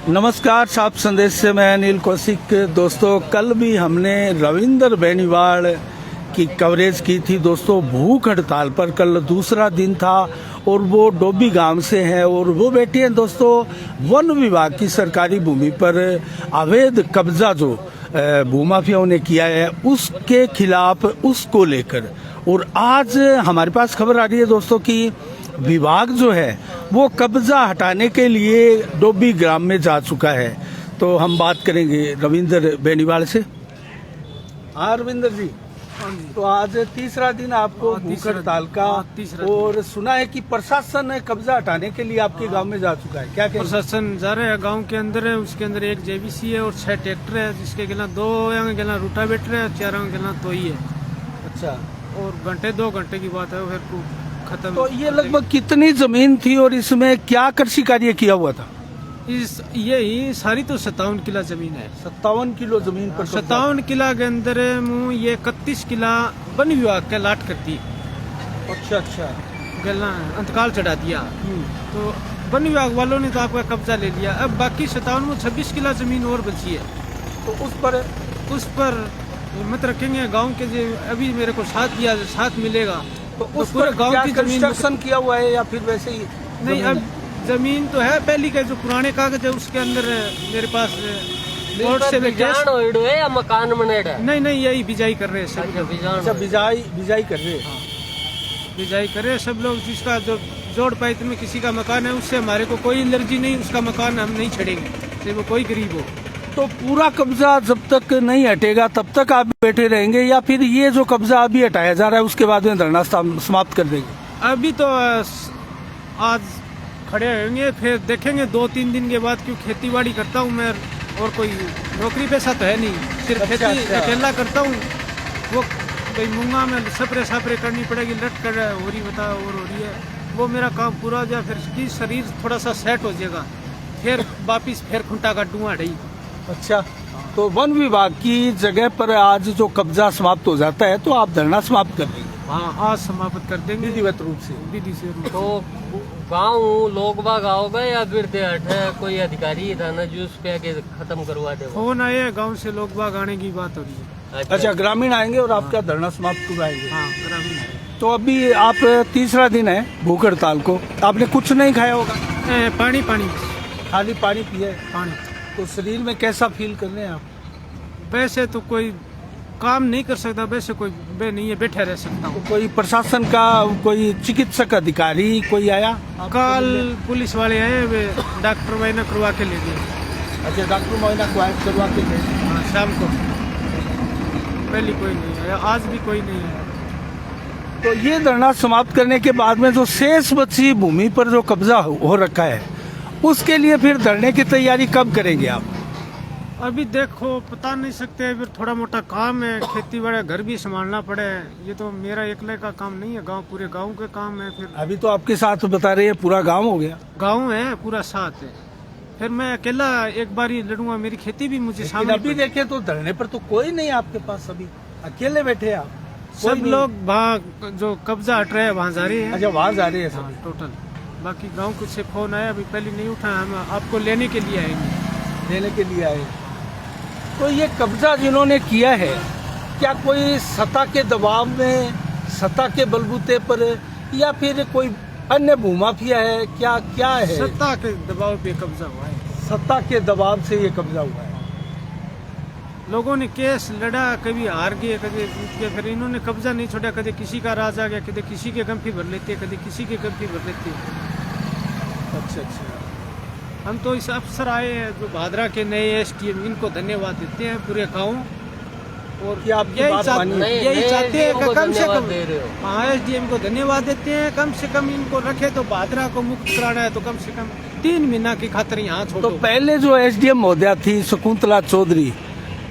नमस्कार, साफ संदेश से मैं अनिल कौशिक। दोस्तों, कल भी हमने रविंद्र बेनीवाल की कवरेज की थी। दोस्तों, भूख हड़ताल पर कल दूसरा दिन था और वो डोबी गांव से हैं और वो बैठी हैं दोस्तों वन विभाग की सरकारी भूमि पर अवैध कब्जा जो भूमाफियाओं ने किया है उसके खिलाफ, उसको लेकर। और आज हमारे पास खबर आ रही है दोस्तों कि विभाग जो है वो कब्जा हटाने के लिए डोबी ग्राम में जा चुका है। तो हम बात करेंगे रविंद्र बेनीवाल से। हाँ रविंद्र जी, तो आज तीसरा दिन आपको भूख हड़ताल का, और सुना है कि प्रशासन कब्जा हटाने के लिए आपके गांव में जा चुका है। क्या प्रशासन जा रहा है? गांव के अंदर है, उसके अंदर एक जेबीसी है और 6 ट्रैक्टर है, जिसके गिला 2 रूटावेटर है, 4 गिला तो ही है। अच्छा, और 2 घंटे की बात है, फिर खत्म। तो ये लगभग कितनी जमीन थी और इसमें क्या कृषि कार्य किया हुआ था? यही सारी तो 57 किला जमीन है। 57 किलो जमीन पर 57 किला के अंदर ये 31 किला वन विभाग के लाट करती। अच्छा, गला अंतकाल चढ़ा दिया, तो वन विभाग वालों ने तो आपका कब्जा ले लिया। अब बाकी 57 में 26 किला जमीन और बची है, तो उस पर हिम्मत रखेंगे गांव के। जो अभी मेरे को साथ मिलेगा तो उस पूरे गांव की कंस्ट्रक्शन किया हुआ है या फिर वैसे ही? नहीं, अब जमीन तो है पहली के, जो पुराने कागज है उसके अंदर मेरे पास बोर्ड से है या मकान बनेड़ा? नहीं, यही बिजाई कर रहे हैं सब। अच्छा, बिजाई कर रहे हैं। बिजाई कर रहे हैं सब लोग। जिसका जो जोड़ पाइत में किसी का मकान है, उससे हमारे को कोई एलर्जी नहीं, उसका मकान हम नहीं छेड़ेंगे, चाहे वो कोई गरीब हो। तो पूरा कब्जा जब तक नहीं हटेगा तब तक आप बैठे रहेंगे, या फिर ये जो कब्जा अभी हटाया जा रहा है उसके बाद में धरना समाप्त कर देंगे? अभी तो आज खड़े होंगे, फिर देखेंगे 2-3 दिन के बाद, क्यों खेती बाड़ी करता हूँ मैं और कोई नौकरी पैसा तो है नहीं, सिर्फ खेती अकेला करता हूँ। वो कोई मूंगा में सपरे करनी पड़ेगी, लट कर हो रही बता और हो रही है। वो मेरा काम पूरा हो जाए, फिर शरीर थोड़ा सा सेट हो जाएगा, फिर वापिस फिर खुंटा काटूंगा ढई। अच्छा, तो वन विभाग की जगह पर आज जो कब्जा समाप्त हो जाता है तो आप धरना समाप्त कर देंगे? हाँ, आज समाप्त कर देंगे विधिवत रूप से। विधि से। तो गाँव लोग बाग आओगे या फिर कोई अधिकारी था ना जूस पे आके खत्म करवा दे? फोन आए गाँव से, लोग बाग आने की बात हो रही है। अच्छा, ग्रामीण आएंगे और आपका धरना समाप्त करवाएंगे? हाँ, ग्रामीण। तो अभी आप तीसरा दिन है भूख हड़ताल को, आपने कुछ नहीं खाया होगा? पानी खाली पानी पिया है? पानी। तो शरीर में कैसा फील कर रहे हैं आप? वैसे तो कोई काम नहीं कर सकता, वैसे कोई नहीं है, बैठे रह सकता हूँ। तो कोई प्रशासन का कोई चिकित्सक अधिकारी कोई आया? कल पुलिस वाले आए, वे डॉक्टर मुआयना करवा के ले गए। अच्छा, डॉक्टर मुआयना करवा के गए? हाँ, शाम को। पहले कोई नहीं आया, आज भी कोई नहीं आया। तो ये धरना समाप्त करने के बाद में जो शेष बची भूमि पर जो कब्जा हो रखा है उसके लिए फिर धरने की तैयारी कब करेंगे आप? अभी देखो, पता नहीं सकते, फिर थोड़ा मोटा काम है, खेती बाड़ी, घर भी संभालना पड़े। ये तो मेरा अकेले का काम नहीं है, पूरे गांव के काम है। फिर अभी तो आपके साथ बता रहे हैं पूरा गांव हो गया? गांव है, पूरा साथ है। फिर मैं अकेला एक बार ही लड़ूंगा, मेरी खेती भी मुझे सामने। अभी देखे तो धरने पर तो कोई नहीं आपके पास, अभी अकेले बैठे आप? सब लोग वहाँ जो कब्जा हट रहे हैं वहाँ जा रहे हैं। अच्छा, वहाँ जा रहे हैं सब टोटल। बाकी गांव कुछ से फोन आया, अभी पहले नहीं उठा, हम आपको लेने के लिए आएंगे। लेने के लिए आए? तो ये कब्जा जिन्होंने किया है, क्या कोई सत्ता के दबाव में, सत्ता के बलबूते पर, या फिर कोई अन्य भूमाफिया है? क्या है? सत्ता के दबाव पे कब्जा हुआ है। सत्ता के दबाव से ये कब्जा हुआ है। लोगों ने केस लड़ा, कभी हार गए, कभी जीत गए, फिर इन्होंने कब्जा नहीं छोड़ा। कभी किसी का राज आ गया, कभी किसी के गंफी भर लेते, कभी किसी के गंफी भर लेते। अच्छा, हम तो इस अफसर आए हैं जो भादरा के नए एसडीएम, इनको धन्यवाद देते हैं पूरे गांव। और यही चाहते हैं कि कम से कम, हाँ, एसडीएम को धन्यवाद देते हैं, कम से कम इनको रखे। तो भादरा को मुक्त कराना है तो कम से कम 3 महीना की खातिर यहाँ छोड़ो। तो पहले जो एसडीएम महोदया थी शकुंतला चौधरी,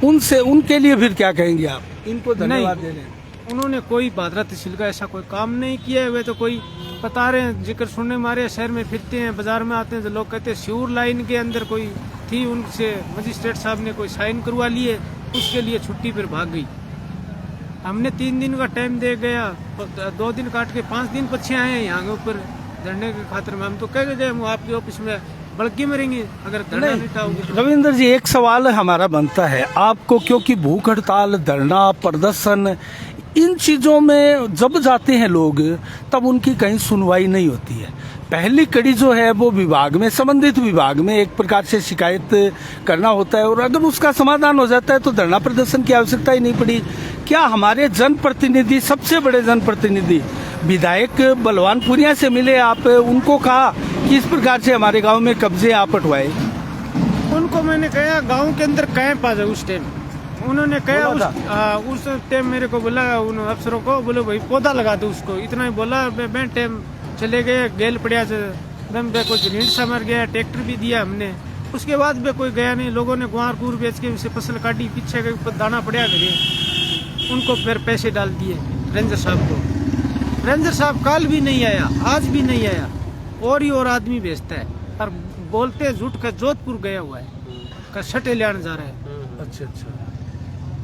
उनके लिए फिर क्या कहेंगे आप? इनको धन्यवाद दे रहे हैं। उन्होंने कोई भादरा तहसील का ऐसा कोई काम नहीं किया है। वे तो कोई बता रहे हैं, जिक्र सुनने मारे शहर में फिरते हैं, बाजार में आते हैं, तो लोग कहते हैं श्योर लाइन के अंदर कोई थी, उनसे मजिस्ट्रेट साहब ने कोई साइन करवा लिए, उसके लिए छुट्टी पर भाग गई। हमने 3 दिन का टाइम दे गया, 2 दिन काट के 5 दिन पीछे आए हैं यहाँ के ऊपर धरने की खातिर में। हम तो कह गए, हम आपके ऑफिस में बल्कि मरेंगे अगर धरना नहीं था। रविंद्र जी, एक सवाल हमारा बनता है आपको, क्योंकि भूख हड़ताल, धरना प्रदर्शन, इन चीजों में जब जाते हैं लोग तब उनकी कहीं सुनवाई नहीं होती है। पहली कड़ी जो है वो विभाग में, संबंधित विभाग में एक प्रकार से शिकायत करना होता है, और अगर उसका समाधान हो जाता है तो धरना प्रदर्शन की आवश्यकता ही नहीं पड़ी। क्या हमारे जनप्रतिनिधि, सबसे बड़े जनप्रतिनिधि विधायक बलवानपुरिया से मिले आप, उनको कहा कि इस प्रकार से हमारे गांव में कब्जे आप हटवाए? उनको मैंने कहा गांव के अंदर कैंप आ जाए उस टाइम, उन्होंने कहा उस टाइम मेरे को बोला उन अफसरों को, बोले भाई पौधा लगा दो उसको, इतना ही बोला। मैं टाइम चले गए, गेल पड़िया से कोई जमीन सा मर गया, ट्रैक्टर भी दिया हमने, उसके बाद भी कोई गया नहीं। लोगों ने गुआर गुर बेच के उसे फसल काटी, पीछे के ऊपर दाना पड़िया करे, उनको फिर पैसे डाल दिए रेंजर साहब को। रेंजर साहब कल भी नहीं आया, आज भी नहीं आया, और ही और आदमी भेजता है, और बोलते झूठ का जोधपुर गया हुआ है, का सटे लेने जा रहा है। अच्छा अच्छा,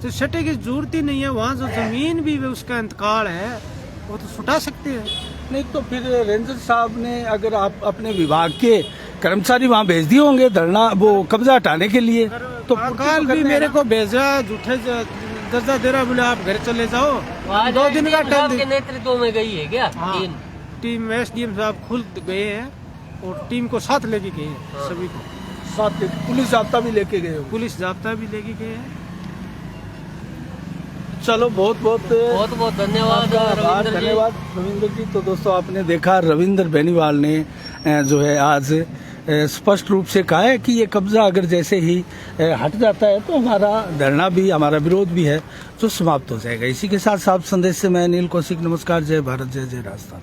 तो सटे की जरूरत ही नहीं है, वहाँ जो जमीन भी उसका इंतकाल है वो तो छुटा सकते हैं। नहीं तो फिर रेंजर साहब ने, अगर आप अपने विभाग के कर्मचारी वहाँ भेज दिए होंगे धरना, वो कब्जा हटाने के लिए, तो कल भी मेरे को भेजा, झूठे दर्जा दे रहा, बोले आप घर चले जाओ। 2 दिन का टाइम के नेतृत्व में गई है क्या? हाँ, टीम एसडीएम साहब खुद गए हैं और टीम को साथ लेके गए हैं, सभी को साथ पुलिस जाब्ता भी लेके गए हो? पुलिस जाब्ता भी लेके गए हैं। चलो, बहुत बहुत धन्यवाद धन्यवाद रविंद्र जी। तो दोस्तों, आपने देखा रविंद्र बेनीवाल ने जो है आज स्पष्ट रूप से कहा है कि ये कब्जा अगर जैसे ही हट जाता है तो हमारा धरना भी, हमारा विरोध भी है जो समाप्त हो जाएगा। इसी के साथ साफ संदेश से मैं अनिल कौशिक, नमस्कार, जय भारत, जय जय राजस्थान।